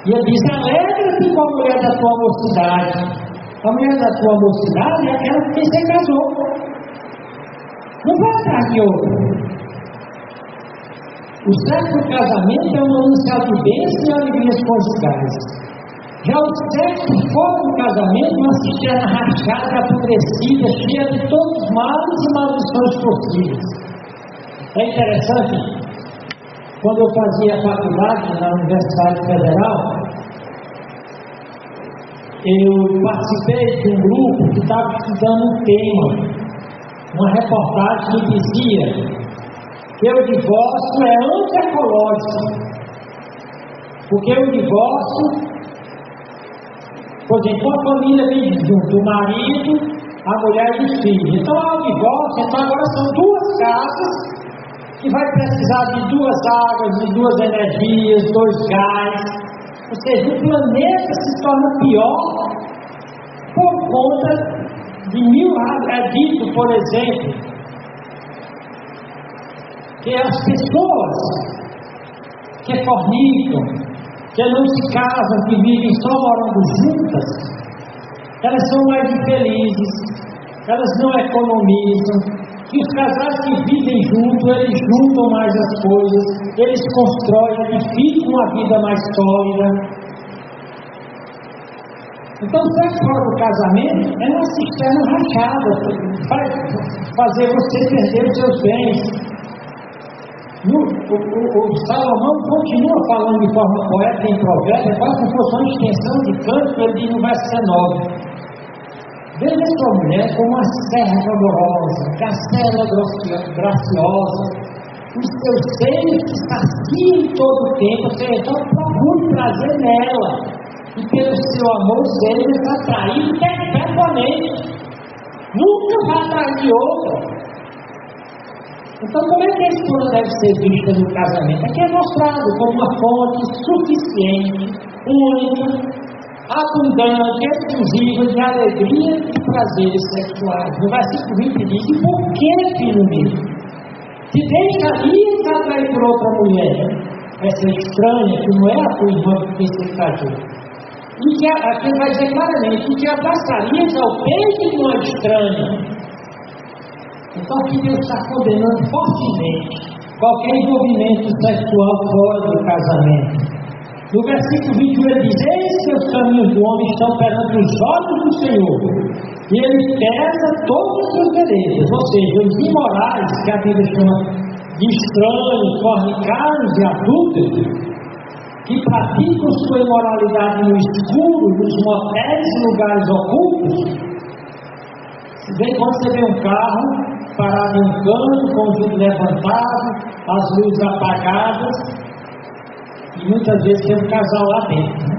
E ele diz: alegra-te com a mulher da tua mocidade. A mulher da tua mocidade é aquela que você casou. Não vai atrás de outro. O sexo do casamento é um manancial de bênçãos e alegrias conjugais. Já o sexo fora do casamento, uma cisterna rachada, apodrecida, cheia de todos os males e maldições possíveis. É interessante, quando eu fazia faculdade na Universidade Federal, eu participei de um grupo que estava estudando um tema. Uma reportagem que dizia que o divórcio é antiecológico, porque o divórcio, por exemplo, a família vive junto, o marido, a mulher e os filhos. Então há o divórcio, então agora são duas casas que vai precisar de duas águas, de duas energias, dois gás. Ou seja, o planeta se torna pior por conta de é dito, por exemplo, que as pessoas que fornicam, que não se casam, que vivem só morando juntas, elas são mais infelizes, elas não economizam, que os casais que vivem juntos, eles juntam mais as coisas, eles constroem, edificam uma vida mais sólida. Então, o sexo fora do casamento é uma cisterna rachada, vai fazer você perder os seus bens. O Salomão continua falando de forma poética em Provérbios, quase como fosse uma extensão de canto, ele diz no verso 19: veja sua mulher como uma serva amorosa, castela graciosa, os seus seios que saciam todo o tempo, ou seja, então procure prazer nela, e pelo seu amor seja atraído perpetuamente, nunca vai atrás de outra. Então, como é que a esposa deve ser vista no casamento? Aqui é mostrado como uma fonte suficiente, única, abundante, exclusiva de alegria e prazeres sexuais. No versículo 20 diz: e por que, filho meu, te deixarias atrair por outra mulher, essa estranha, que não é a tua irmã com quem você casou? E que aqui vai dizer claramente: que te abraçarias ao peito de uma estranha. Então aqui Deus está condenando fortemente qualquer envolvimento sexual fora do casamento. No versículo 21 ele diz: eis que os caminhos do homem estão perante os olhos do Senhor, e ele pesa todas as suas veredas. Ou seja, os imorais, que a Bíblia chama de estranhos, fornicários e adúlteros, que praticam sua imoralidade no escuro, nos motéis e lugares ocultos. Quando você vê um carro parado em um canto, com o vidro levantado, as luzes apagadas, e muitas vezes tem um casal lá dentro, né?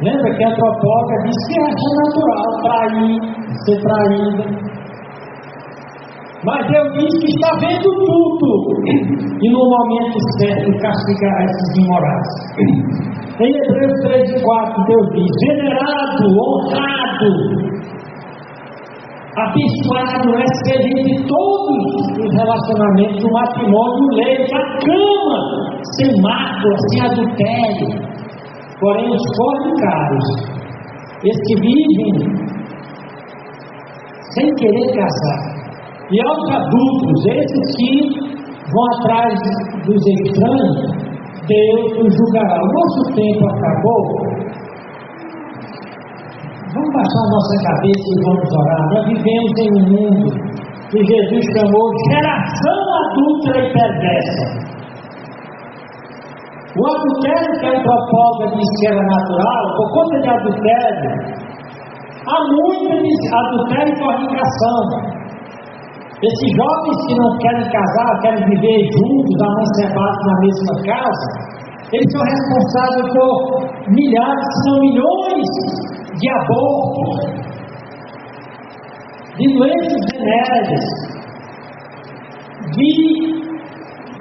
Lembra que a antropóloga diz que é natural trair, ser traída. Mas Deus diz que está vendo tudo e no momento certo castigará esses imorais. Em Hebreus 13:4 Deus diz: venerado, honrado, abençoado é ser de todos os relacionamentos do matrimônio leve, a cama, sem mácula, sem adultério. Porém, os fornicários, esses que vivem sem querer casar, e aos adultos, esses que vão atrás dos estranhos, Deus os julgará. O nosso tempo acabou. Vamos baixar a nossa cabeça e vamos orar. Nós vivemos em um mundo que Jesus chamou geração adúltera e perversa. O adultério, que a antropóloga disse que era natural, por conta de adultério, há muito adultério e fornicação. Esses jovens que não querem casar, querem viver juntos, amancebados na mesma casa, eles são responsáveis por milhares, se não milhões de abortos, de doenças venéreas, de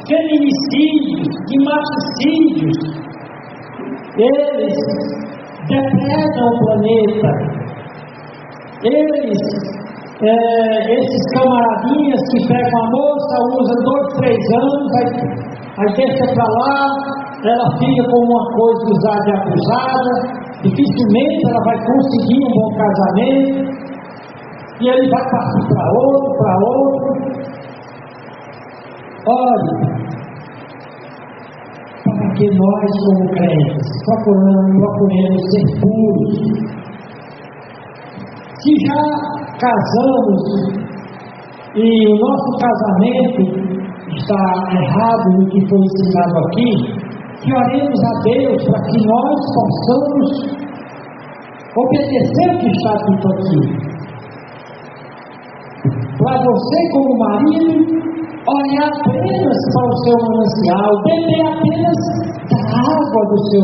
feminicídios, de matricídios. Eles depredam o planeta. Esses camaradinhas que pegam a moça, usam 2, 3 anos, aí deixa pra lá, ela fica com uma coisa usada e abusada, dificilmente ela vai conseguir um bom casamento, e ele vai partir para outro. Olhe, para que nós, como crentes, procuremos ser puros. Se já casamos e o nosso casamento está errado no que foi ensinado aqui, que oremos a Deus para que nós possamos obedecer o que está dito aqui. Para você, como marido, olhar apenas para o seu manancial, beber apenas da água do seu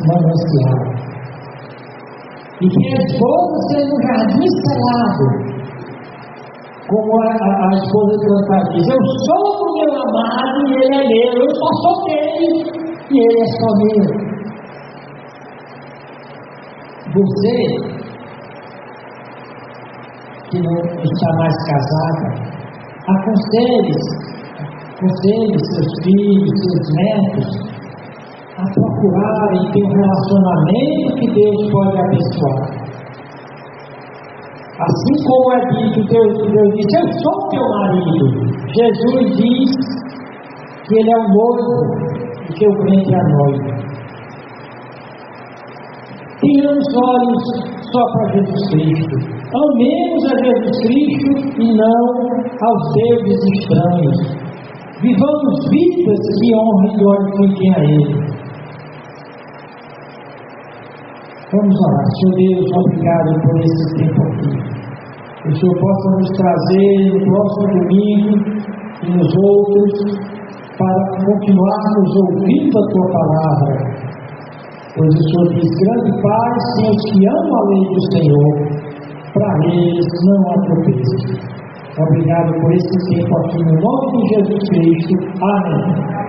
manancial. E que a esposa seja um jardim selado, como a esposa de Cantar diz: eu sou do meu amado e ele é meu, eu só sou dele e ele é só meu. Você que não está mais casada, aconselhe seus filhos, seus netos a procurarem ter um relacionamento que Deus pode abençoar. Assim como é dito, Deus disse: eu sou teu marido. Jesus diz que ele é o noivo e que o crente é a noiva. Tenhamos olhos só para Jesus Cristo. Amemos a Jesus Cristo e não aos deuses estranhos. Vivamos vidas que honrem e glorifiquem a Ele. Vamos orar. Senhor Deus, obrigado por esse tempo aqui. Que o Senhor possa nos trazer no próximo domingo e nos outros para continuarmos ouvindo a Tua palavra. Pois o Senhor diz: grande paz tem os que amam a lei do Senhor, para eles não há tropeço. Obrigado por esse tempo aqui, no nome de Jesus Cristo. Amém.